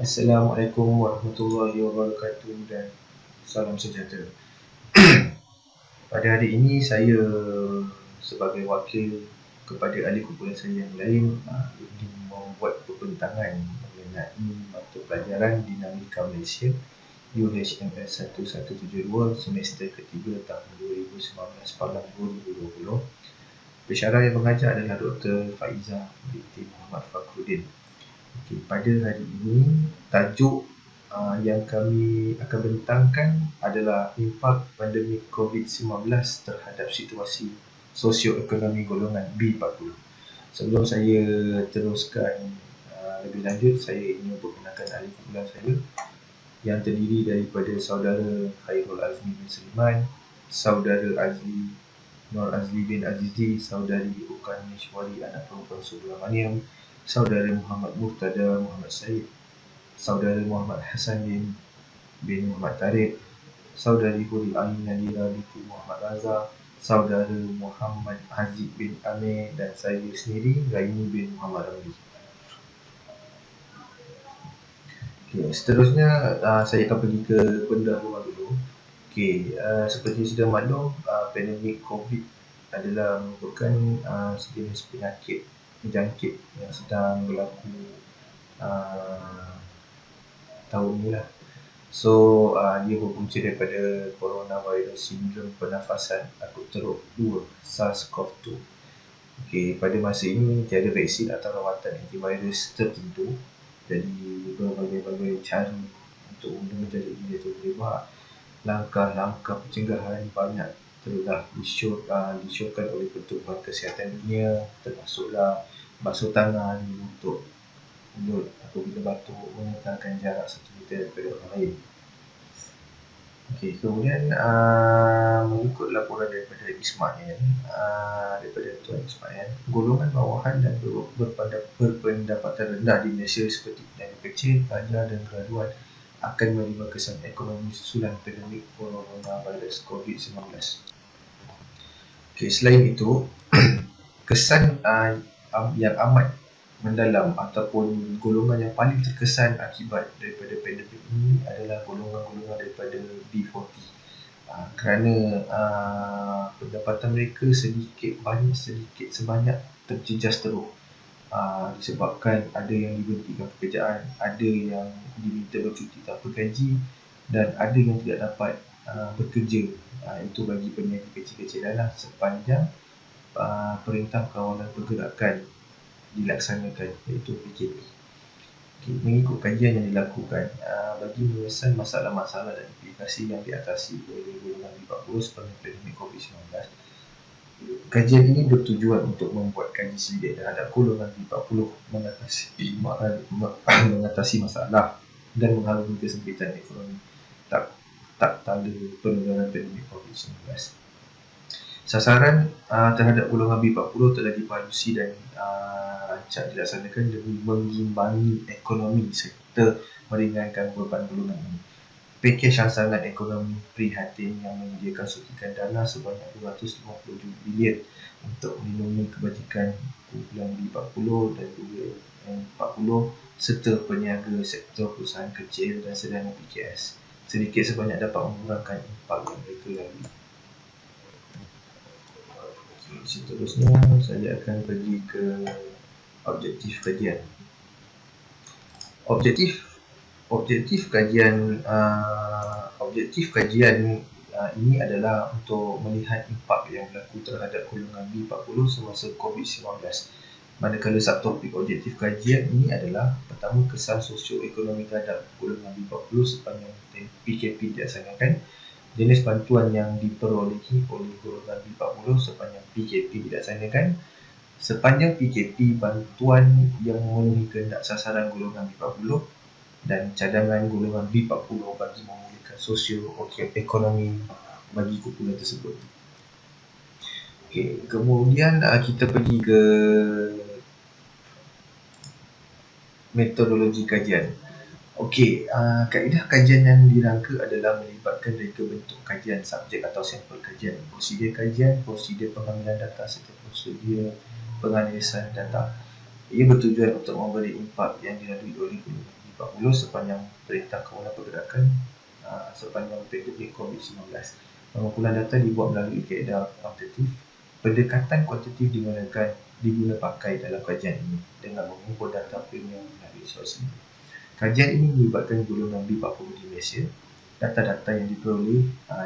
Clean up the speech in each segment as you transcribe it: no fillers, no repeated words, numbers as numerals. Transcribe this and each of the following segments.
Assalamualaikum warahmatullahi wabarakatuh dan salam sejahtera. Pada hari ini saya sebagai wakil kepada ahli kumpulan saya yang lain ingin membuat pembentangan mengenai mata pelajaran Dinamika Malaysia UHMS 1172 semester ketiga tahun 2019 Palang 2020. Pensyarah yang mengajar adalah Dr. Faizah binti Muhammad Fakhruddin. Okay, pada hari ini tajuk yang kami akan bentangkan adalah impak pandemik COVID-19 terhadap situasi sosioekonomi golongan B40. Sebelum saya teruskan lebih lanjut, saya ingin memperkenalkan ahli kumpulan saya yang terdiri daripada saudara Khairul Azmi bin Sulaiman, saudara Azli Nur Azli bin Azizi, saudari Bukan Mishwari anak perempuan Subramaniam, saudara Muhammad Murtada Muhammad Said, saudara Muhammad Hassan bin Muhammad Tariq, saudari Huri Ain Nadira binti Muhammad Raza, saudara Muhammad Haziq bin Amir dan saya sendiri Raimi bin Muhammad Ramli. Okay, seterusnya saya akan pergi ke pendahuluan dulu. Okay, seperti sudah maklum, pandemik COVID adalah merupakan sejenis penyakit jangkit yang sedang berlaku tahun ni lah. So dia berpunca daripada coronavirus sindrom pernafasan akut teruk 2 SARS-CoV-2. Okay, pada masa ini tiada vaksin atau rawatan antivirus tertentu. Jadi berbagai-bagai cara untuk menjadi ini itu boleh buat. Langkah-langkah pencegahan banyak telah disyorkan oleh Pertubuhan Kesihatan Dunia, termasuklah basuh tangan untuk mulut apabila batuk, mengekalkan jarak 1 meter daripada orang lain. Okey, kemudian mengikut laporan daripada Ismail, daripada Tuan Ismail, golongan bawahan dan berpendapatan rendah di Malaysia seperti penyandang kecil, pelajar dan graduat akan menerima kesan ekonomi susulan pandemik coronavirus COVID-19. Okey, selain itu, kesan yang amat mendalam ataupun golongan yang paling terkesan akibat daripada pandemik ini adalah golongan-golongan daripada B40. Kerana pendapatan mereka sedikit sebanyak terjejas teruk. Disebabkan ada yang diberhentikan pekerjaan, ada yang diminta bercuti tanpa gaji dan ada yang tidak dapat bekerja. Itu bagi peniaga kecil-kecilan lah sepanjang Perintah Kawalan Pergerakan dilaksanakan, iaitu PKP. Okay, mengikut kajian yang dilakukan bagi menyelesaikan masalah-masalah dan implikasi yang diatasi oleh golongan B40 sepanjang pandemik COVID-19, kajian ini bertujuan untuk membuat kaji selidik terhadap golongan B40 mengatasi masalah dan mengharungi kesempitan ekonomi tak tanda penularan pandemik COVID-19. Sasaran terhadap golongan B40 telah dipalusi dan rancang dilaksanakan demi mengimbangi ekonomi serta meringankan beban golongan ini. Pakej rangsangan ekonomi prihatin yang menyediakan suntikan dana sebanyak 257 bilion untuk melindungi kebajikan kumpulan B40 dan UMN40 serta peniaga sektor perusahaan kecil dan sederhana PKS. Sedikit sebanyak dapat mengurangkan impak yang mereka lalui. Seterusnya saya akan pergi ke objektif kajian. Objektif kajian ini adalah untuk melihat impak yang berlaku terhadap golongan B40 semasa COVID-19. Manakala subtopik objektif kajian ini adalah pertama, kesan sosioekonomi terhadap golongan B40 sepanjang PKP dilaksanakan, jenis bantuan yang diperolehi oleh golongan B40 sepanjang PKP dilaksanakan, sepanjang PKP bantuan yang memenuhi kehendak sasaran golongan B40 dan cadangan golongan B40 bagi memulihkan sosioekonomi bagi kumpulan tersebut. Okey, kemudian kita pergi ke metodologi kajian. Okey, kaedah kajian yang dirangka adalah melibatkan reka bentuk kajian subjek atau sampel kajian, prosedur kajian, prosedur pengambilan data serta prosedur penganalisan data. Ia bertujuan untuk memberi impak yang dilalui oleh golongan B40 2040 sepanjang Perintah Kawalan Pergerakan sepanjang pandemik COVID-19. Pengumpulan data dibuat melalui kaedah kuantitatif. Pendekatan kuantitatif diguna pakai dalam kajian ini dengan mengumpul data premium melalui source ini. Kajian ini melibatkan golongan B40 di Malaysia. Data-data yang diperoleh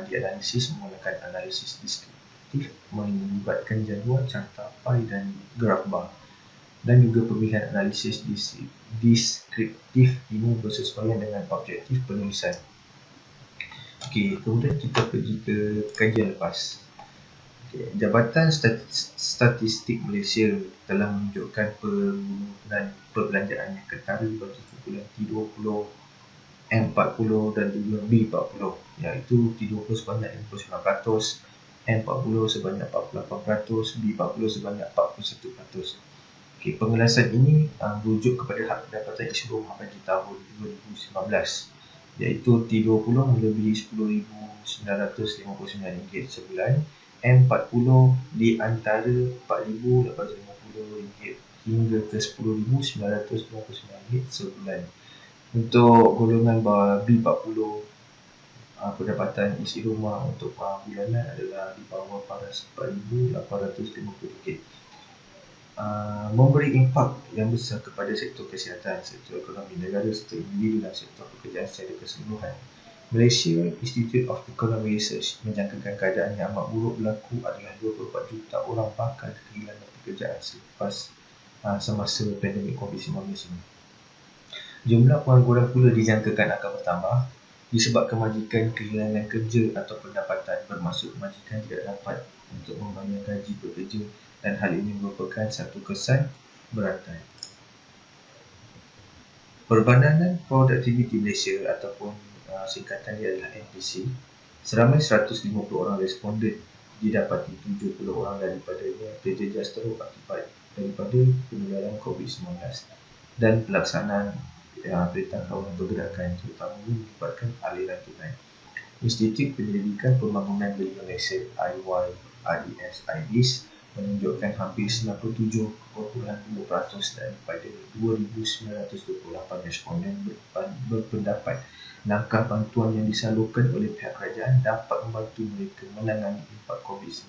dianalisis menggunakan analisis deskriptif melibatkan jadual, carta pie dan graf bar, dan juga pemilihan analisis deskriptif ini bersesuaian dengan objektif penulisan. Okey, kemudian kita pergi ke kajian lepas. Jabatan Statistik Malaysia telah menunjukkan penurunan perbelanjaan yang ketara bagi kumpulan T20, M40 dan juga B40, iaitu T20 sebanyak 59%, M40 sebanyak 48%, B40 sebanyak 41%. Okey, pengelasan ini merujuk kepada had pendapatan isi rumah bagi tahun 2019, iaitu T20 melebihi RM10,959 sebulan, M40 di antara RM4,850 hingga ke RM10,999 sebulan. Untuk golongan B40, pendapatan isi rumah untuk bulanan adalah di bawah RM4,850. Memberi impak yang besar kepada sektor kesihatan, sektor ekonomi negara serta individu dan sektor pekerjaan secara keseluruhan. Malaysia Institute of Economic Research menjangkakan keadaan yang amat buruk berlaku adalah 24 juta orang bakal kehilangan pekerjaan selepas semasa pandemik COVID-19 ini. Jumlah pengangguran pula dijangkakan akan bertambah disebabkan majikan kehilangan kerja atau pendapatan, bermaksud majikan tidak dapat untuk membayar gaji pekerja, dan hal ini merupakan satu kesan berantai. Perbadanan Produktiviti Malaysia ataupun singkatan dia adalah NPC, seramai 150 orang responden didapati 70 orang daripadanya terjejas teruk akibat daripada penularan COVID-19 dan pelaksanaan Perintah Kawalan Pergerakan, terutamanya melibatkan aliran tunai. Institut Penyelidikan Pembangunan Beli Malaysia IYRES menunjukkan hampir 97.2% daripada 2,928 responden berpendapat langkah bantuan yang disalurkan oleh pihak kerajaan dapat membantu mereka menangani impak COVID-19.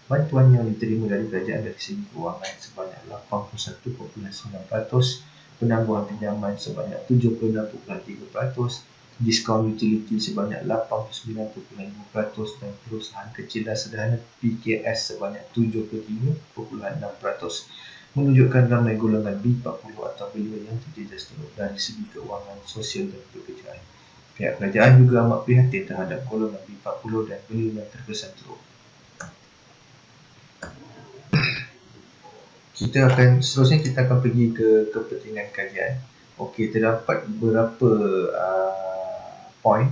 Bantuan yang diterima dari kerajaan dari segi kewangan sebanyak 81.9%, penangguhan pinjaman sebanyak 76.3%, diskaun utiliti sebanyak 89.5% dan perusahaan kecil dan sederhana PKS sebanyak 73.6%, menunjukkan ramai golongan B40 atau beliau yang terjejas teruk dari segi keuangan, sosial dan pekerjaan. Pihak kerajaan juga amat prihatin terhadap golongan B40 dan beliau yang terkesan teruk. Seterusnya kita akan pergi ke kepentingan kajian. Okey, terdapat beberapa poin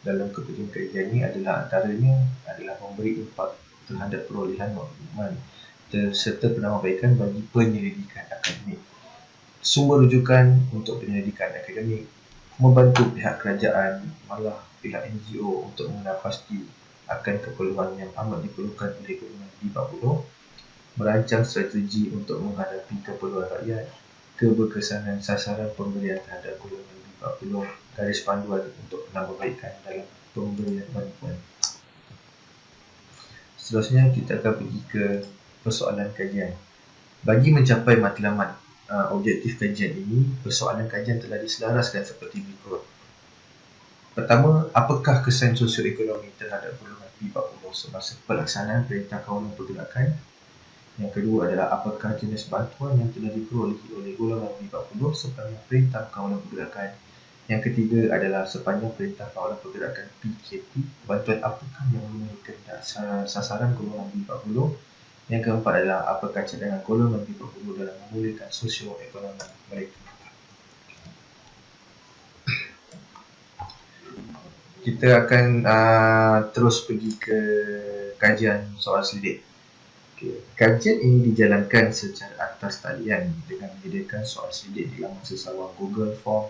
dalam kepentingan kajian ini antaranya adalah memberi impak terhadap perolehan maklumat serta penambahbaikan bagi penyelidikan akademik. Sumber rujukan untuk penyelidikan akademik, membantu pihak kerajaan malah pihak NGO untuk mengenal pasti akan keperluan yang amat diperlukan oleh golongan B40, merancang strategi untuk menghadapi keperluan rakyat, keberkesanan sasaran pemberian terhadap golongan B40, garis panduan untuk penambahbaikan dalam pemberian bantuan. Seterusnya kita akan pergi ke persoalan kajian. Bagi mencapai matlamat objektif kajian ini, persoalan kajian telah diselaraskan seperti berikut. Pertama, apakah kesan sosioekonomi terhadap golongan B40 semasa pelaksanaan Perintah Kawalan Pergerakan? Yang kedua adalah apakah jenis bantuan yang telah diperolehi oleh golongan B40 sepanjang Perintah Kawalan Pergerakan? Yang ketiga adalah sepanjang Perintah Kawalan Pergerakan PKP, bantuan apakah yang menunjukkan sasaran golongan B40? Yang keempat adalah apakah cadangan golongan B40 dalam memulihkan sosioekonomi mereka? Kita akan terus pergi ke kajian soal selidik. Kajian ini dijalankan secara atas talian dengan menyediakan soal selidik di laman sesawang Google Form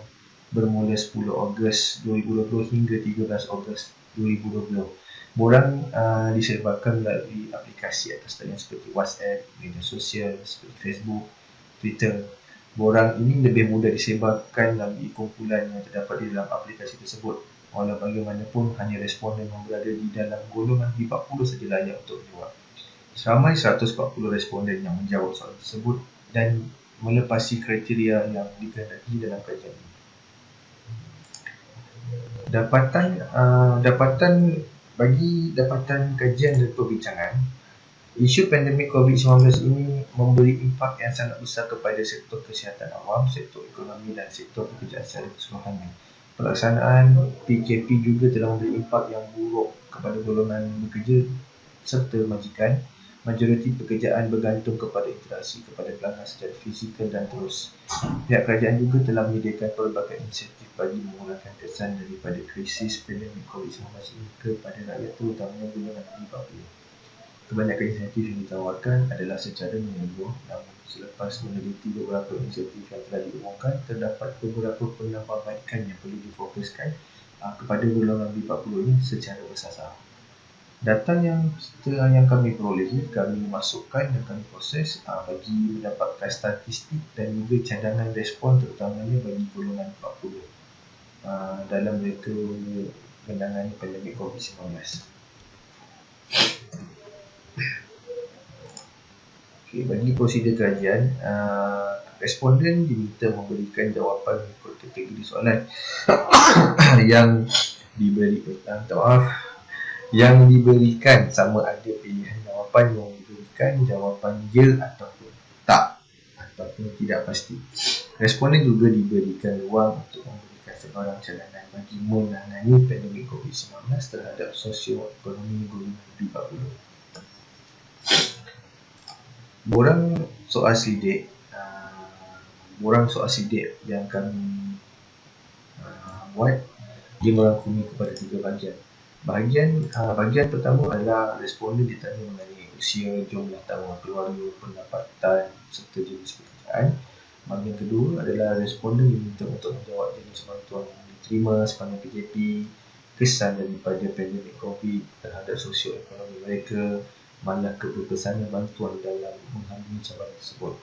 bermula 10 Ogos 2020 hingga 13 Ogos 2020. Borang disebarkan melalui aplikasi atas talian seperti WhatsApp, media sosial seperti Facebook, Twitter, Borang ini lebih mudah disebarkan melalui kumpulan yang terdapat di dalam aplikasi tersebut. Walau bagaimanapun, hanya responden yang berada di dalam golongan B40 saja layak untuk menjawab. Seramai 140 responden yang menjawab soalan tersebut dan melepasi kriteria yang dikehendaki dalam kajian ini. Dapatan kajian dan perbincangan, isu pandemik COVID-19 ini memberi impak yang sangat besar kepada sektor kesihatan awam, sektor ekonomi dan sektor pekerjaan secara keseluruhan. Pelaksanaan PKP juga telah memberi impak yang buruk kepada golongan bekerja serta majikan. Majoriti pekerjaan bergantung kepada interaksi kepada pelanggan secara fizikal dan terus. Pihak kerajaan juga telah menyediakan pelbagai insentif bagi memulakan kesan daripada krisis pandemik COVID-19 ini kepada rakyat, terutamanya golongan B40. Kebanyakan insentif yang ditawarkan adalah secara menyeluruh, namun selepas meneliti beberapa insentif yang telah diumumkan, terdapat beberapa penambahbaikan yang perlu difokuskan kepada golongan B40 ini secara bersasar. Data yang kami perolehi, kami masukkan dan kami proses bagi mendapatkan statistik dan juga cadangan respon terutamanya bagi golongan 40 dalam mereka menangani pandemik COVID-19. Okay, bagi prosedur kajian, responden diminta memberikan jawapan mengikut kategori soalan yang diberikan sama ada pilihan jawapan yang diberikan jawapan ya ataupun tak ataupun tidak pasti. Responden juga diberikan ruang untuk memberikan sebarang cadangan bagi menangani pandemik COVID-19 terhadap sosioekonomi golongan B40. Borang soal sidik yang kami buat, dia merangkumi kepada 3 bahagian. Bahagian pertama adalah responden ditanya mengenai usia, jumlah tanggungan keluarga, pendapatan serta jenis pekerjaan. Bahagian kedua adalah responden diminta untuk menjawab jenis bantuan yang diterima sepanjang PKP, kesan daripada pandemik COVID terhadap sosioekonomi mereka, malah keberkesanan bantuan dalam menghadapi cabaran tersebut.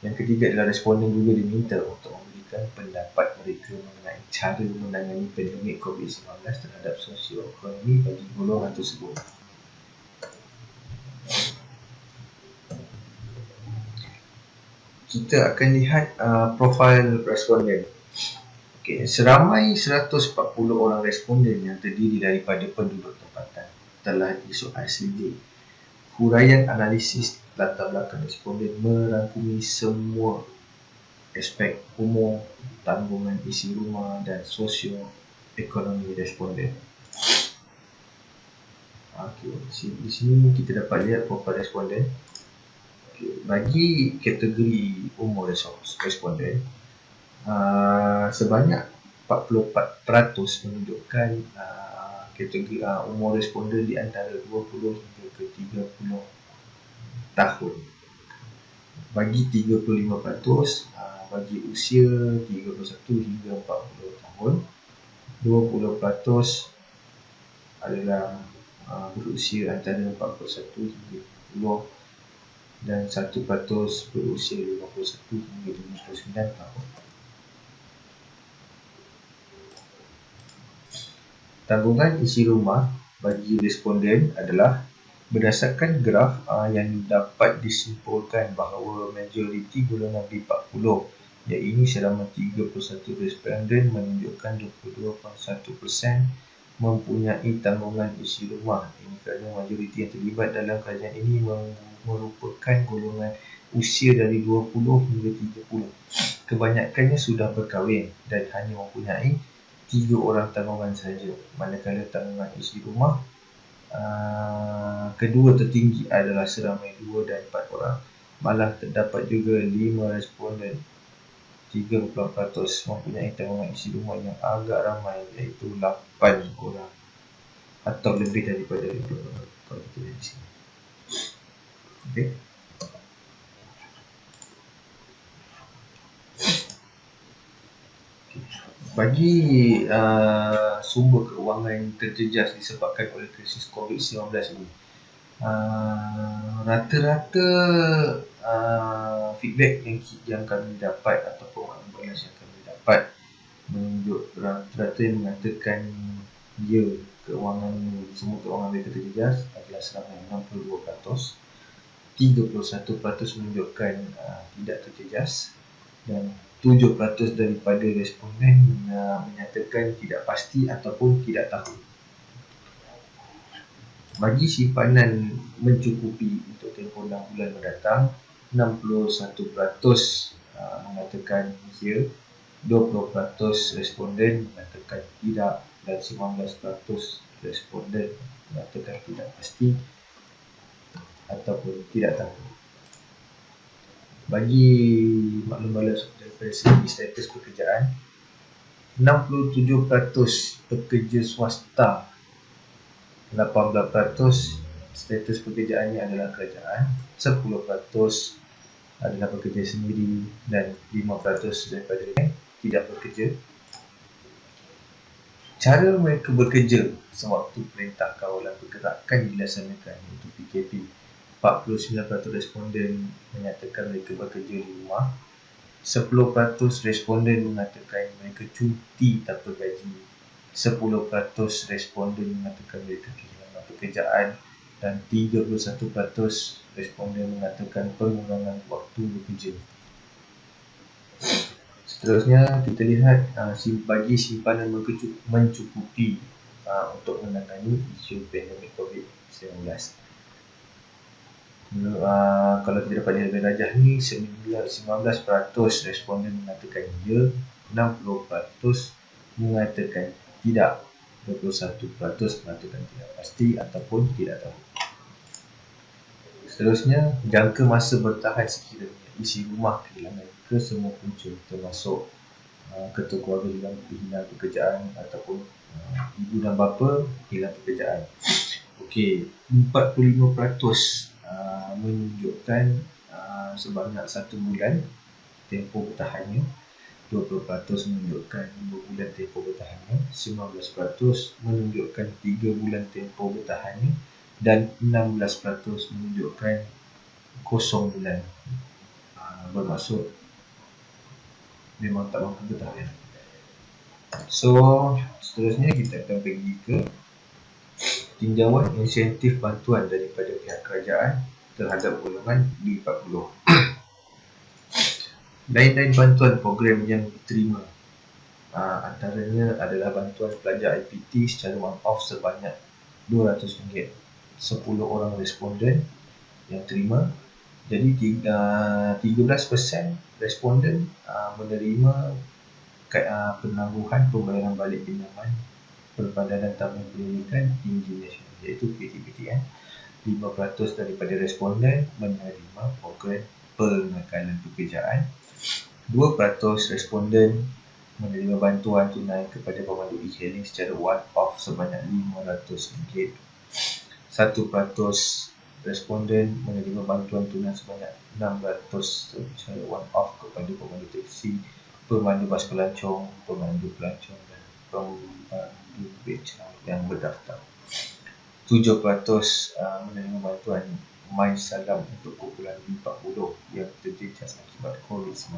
Yang ketiga adalah responden juga diminta untuk memberikan pendapat mereka mengenai cara menangani pandemik COVID-19 terhadap sosioekonomi bagi golongan tersebut. Kita akan lihat profil responden. Okay, seramai 140 orang responden yang terdiri daripada penduduk tempatan telah disoal selidik. Huraian analisis latar belakang responden merangkumi semua aspek umur, tanggungan isi rumah dan sosioekonomi responden. Okay, di sini kita dapat lihat profil responden. Okay, bagi kategori umur responden, sebanyak 44% menunjukkan kategori umur responden di antara 20 hingga ke 30 tahun. Bagi 35%, bagi usia 31 hingga 40 tahun. 20% adalah berusia antara 41 hingga 40 dan 1% berusia 51 hingga 59 tahun. Tanggungan isi rumah bagi responden adalah berdasarkan graf yang dapat disimpulkan bahawa majoriti golongan B40, iaitu selama 31 responden menunjukkan 22.1% mempunyai tanggungan isi rumah. Ini kerana majoriti yang terlibat dalam kajian ini merupakan golongan usia dari 20 hingga 30. Kebanyakannya sudah berkahwin dan hanya mempunyai 3 orang tanggungan sahaja, manakala tanggungan isi rumah kedua tertinggi adalah seramai 2 dan 4 orang. Malah terdapat juga 5 responden 34% mempunyai tanggungan isi rumah yang agak ramai, iaitu 8 orang atau lebih daripada itu kalau kita lihat di sini. Okay. Bagi sumber keuangan terjejas disebabkan oleh krisis COVID-19 ini, rata-rata feedback yang kami dapat ataupun maklumat yang kami dapat menunjuk rata-rata yang mengatakan ya, semua keuangan mereka terjejas adalah seramai 62%. 31% menunjukkan tidak terjejas, dan 7% daripada responden menyatakan tidak pasti ataupun tidak tahu. Bagi simpanan mencukupi untuk tempoh 6 bulan mendatang, 61% mengatakan ya, 20% responden mengatakan tidak, dan 19% responden mengatakan tidak pasti ataupun tidak tahu. Bagi maklum balas daripada segi status pekerjaan, 67% pekerja swasta, 18% status pekerjaannya adalah kerajaan, 10% adalah bekerja sendiri, dan 5% daripada tidak bekerja. Cara mereka bekerja sewaktu Perintah Kawalan Pergerakan dilaksanakan, iaitu PKP, 49% responden menyatakan mereka bekerja di rumah, 10% responden mengatakan mereka cuti tanpa gaji, 10% responden mengatakan mereka kehilangan pekerjaan, dan 31% responden mengatakan pengurangan waktu bekerja. Seterusnya kita lihat bagi simpanan mencukupi untuk menangani isu pandemik COVID-19. Kalau kita dapat nilai rajah ni, 19% responden mengatakan ya, 60% mengatakan tidak, 21% mengatakan tidak pasti ataupun tidak tahu. Seterusnya, jangka masa bertahan sekiranya isi rumah kehilangan kesemua punca, termasuk ketua keluarga hilang pekerjaan ataupun ibu dan bapa hilang pekerjaan. Okey, 45% menunjukkan sebanyak 1 bulan tempoh bertahannya, 20% menunjukkan 2 bulan tempoh bertahannya, 19% menunjukkan 3 bulan tempoh bertahannya, dan 16% menunjukkan 0 bulan. Bermaksud memang tak mampu bertahan. So, seterusnya kita akan pergi ke tinjauan insentif bantuan daripada pihak kerajaan terhadap golongan B40. Lain-lain bantuan program yang diterima, antaranya adalah bantuan pelajar IPT secara one-off sebanyak RM200. 10 orang responden yang terima. Jadi 13% responden menerima penangguhan pembayaran balik pinjaman Perbadanan Tabungan Pendidikan Tinggi Nasional, iaitu PTPTN. 5% daripada responden menerima program pengakalan pekerjaan. 2% responden menerima bantuan tunai kepada pemandu e-hailing secara one-off sebanyak RM500. 1% responden menerima bantuan tunai sebanyak RM600 secara one-off kepada pemandu teksi, pemandu bas pelancong, pemandu pelancong, dan pemandu beca yang berdaftar. 7% menerima bantuan MySalam untuk kumpulan B40 yang terjejas akibat COVID-19.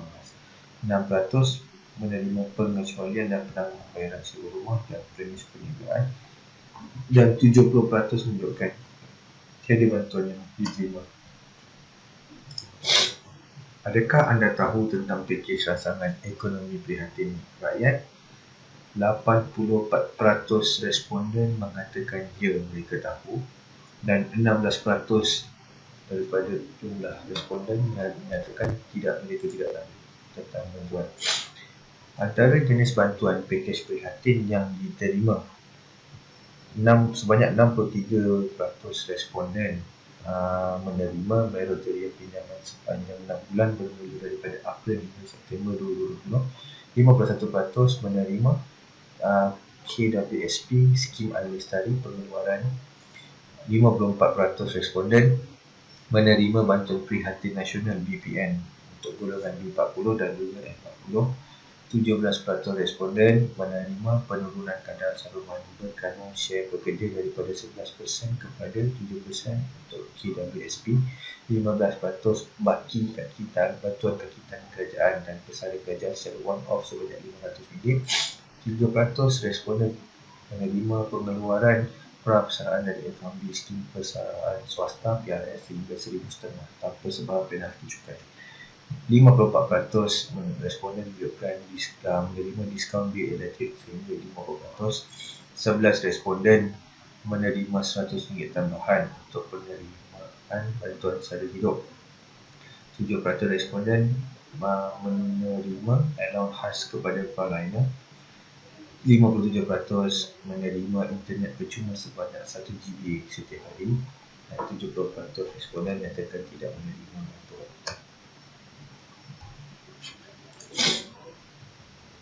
6% menerima pengecualian dan penangguhan bayaran sewa rumah dan premis perniagaan, dan 70% menunjukkan tiada bantuan yang diterima. Adakah anda tahu tentang pakej rancangan ekonomi prihatin rakyat? 84% responden mengatakan ya, mereka tahu, dan 16% daripada jumlah responden menyatakan tidak, mereka tidak tahu tentang bantuan. Antara jenis bantuan pakej prihatin yang diterima, sebanyak 63% responden menerima moratorium pinjaman sepanjang 6 bulan bermula daripada April hingga September 2020. 51% menerima KWSP, Skim Al-Lestari Pengeluaran. 54% responden menerima bantuan prihatin nasional BPN untuk golongan B40 dan golongan F40. 17% responden menerima penurunan kadar salur manuver kerana share pekerja daripada 11% kepada 7% untuk KWSP. 15% baki kakitan bantuan kakitan kerajaan dan pesara kerajaan secara one-off sebanyak RM500. 3% responden menerima pengeluaran prapesaraan dari FMB skim persaraan swasta PRS sehingga RM1,500 tanpa sebab penalti cukai. 54% responden menerima diskaun bil elektrik sehingga 50%. 11 responden menerima RM100 tambahan untuk penerimaan bantuan sara hidup. 7% responden menerima allowance khas kepada parliner. 57% menerima internet percuma sebanyak 1 GB setiap hari dan 70% responden nyatakan tidak menerima bantuan.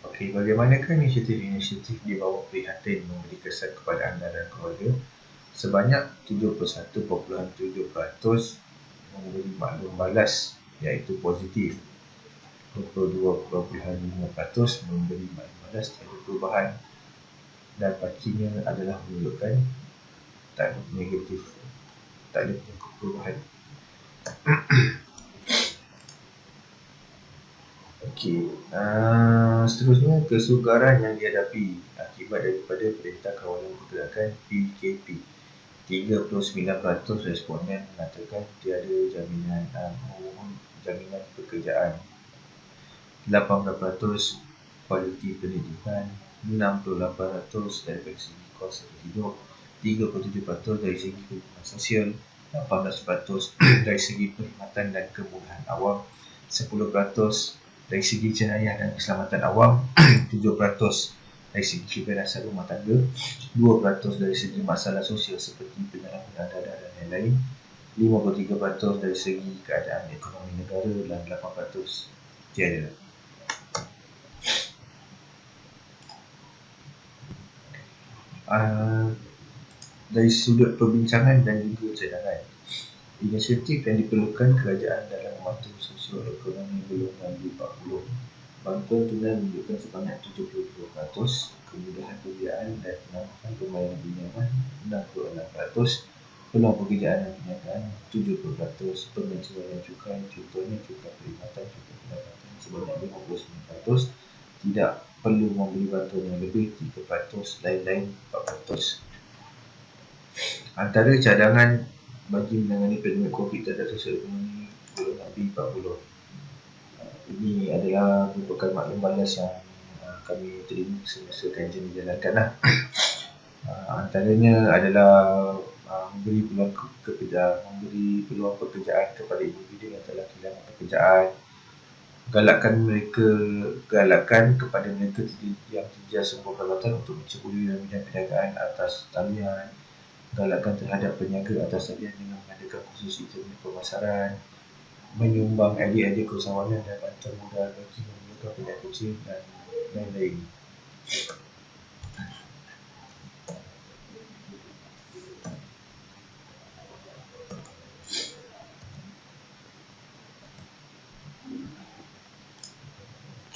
Okey, bagaimanakah inisiatif di bawah prihatin memberi kesan kepada anda dan keluarga? Sebanyak 71.7% memberi maklum balas iaitu positif. 22.5% memberi maklum balas tiada perubahan dan bakinya adalah menunjukkan tak ada negatif, tak ada perubahan. Okey, seterusnya kesukaran yang dihadapi akibat daripada Perintah Kawalan Pergerakan PKP. 39% responden mengatakan tiada jaminan pekerjaan. 18% kualiti pendidikan. 68% dari segi kos hidup. 37% dari segi perlindungan sosial. 18% dari segi perkhidmatan dan kemudahan awam. 10% dari segi jenayah dan keselamatan awam. 7% dari segi kebebasan rumah tangga. 2% dari segi masalah sosial seperti penyalahgunaan dadah dan lain-lain. 53% dari segi keadaan ekonomi negara dan 8% tiada. Dari sudut perbincangan dan juga cadangan, inisiatif yang diperlukan kerajaan dalam membantu sosio-ekonomi golongan B40. Bantuan tunai menunjukkan sebanyak 72%, kemudahan pembiayaan dan penambahan pembayaran pinjaman 66%, peluang pekerjaan dan perniagaan 70%, pengecualian cukai contohnya cukai perkhidmatan, cukai pendapatan sebanyak 59%, tidak perlu membeli bantuan yang lebih 3%, lain-lain 4%. Antara cadangan bagi menangani pandemik COVID terhadap sosial ekonomi golongan B40. Ini adalah merupakan maklum balas yang kami terima semasa kajian dijalankan. Antaranya adalah memberi peluang pekerjaan kepada individu yang telah kehilangan pekerjaan, galakkan kepada mereka yang terjejas sebuah peralatan untuk menceburi dalam bidang perniagaan atas talian, galakkan terhadap peniaga atas talian dengan mengadakan kursus internet pemasaran, menyumbang adik-adik keusahawanan dan bantuan modal bagi memulakan peniaga kecil dan lain-lain.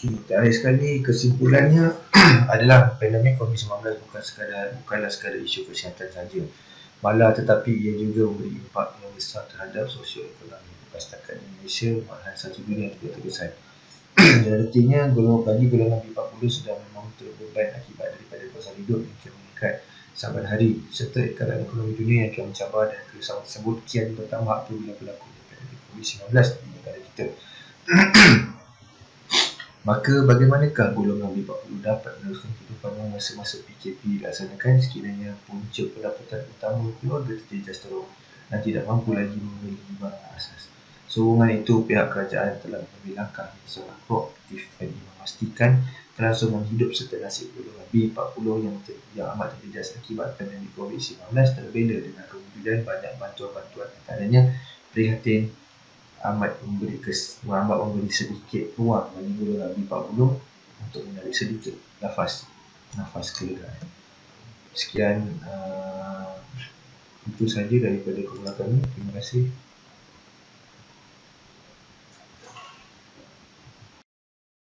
Terakhir sekali, kesimpulannya adalah pandemik COVID-19 bukanlah sekadar isu kesihatan saja, malah tetapi ia juga memberi impak yang besar terhadap sosio-ekonomi bukan setakat Indonesia, malahan satu dunia juga terkesan. Artinya bagi golongan B40 sudah memang terbeban akibat daripada pasal hidup yang kian meningkat saban hari serta ekaran ekonomi dunia yang kian mencabar, dan keresahan tersebut kian bertambah apabila berlakunya pandemik COVID-19 di negara kita. Maka bagaimanakah golongan B40 dapat meneruskan kehidupannya semasa PKP dilaksanakan sekiranya punca pendapatan utama keluarga terjejas teruk dan tidak mampu lagi membeli barang asas? Sokongan itu, pihak kerajaan telah mengambil langkah yang sangat proaktif bagi memastikan kelangsungan hidup serta nasib golongan B40 yang amat terjejas akibat pandemik COVID-19 terbela dengan kewujudan banyak bantuan-bantuan, antaranya prihatin amat memberi sedikit ruang bagi golongan B40 untuk menarik sedikit nafas kelegaan. Sekian, itu sahaja daripada kumpulan kami. Terima kasih.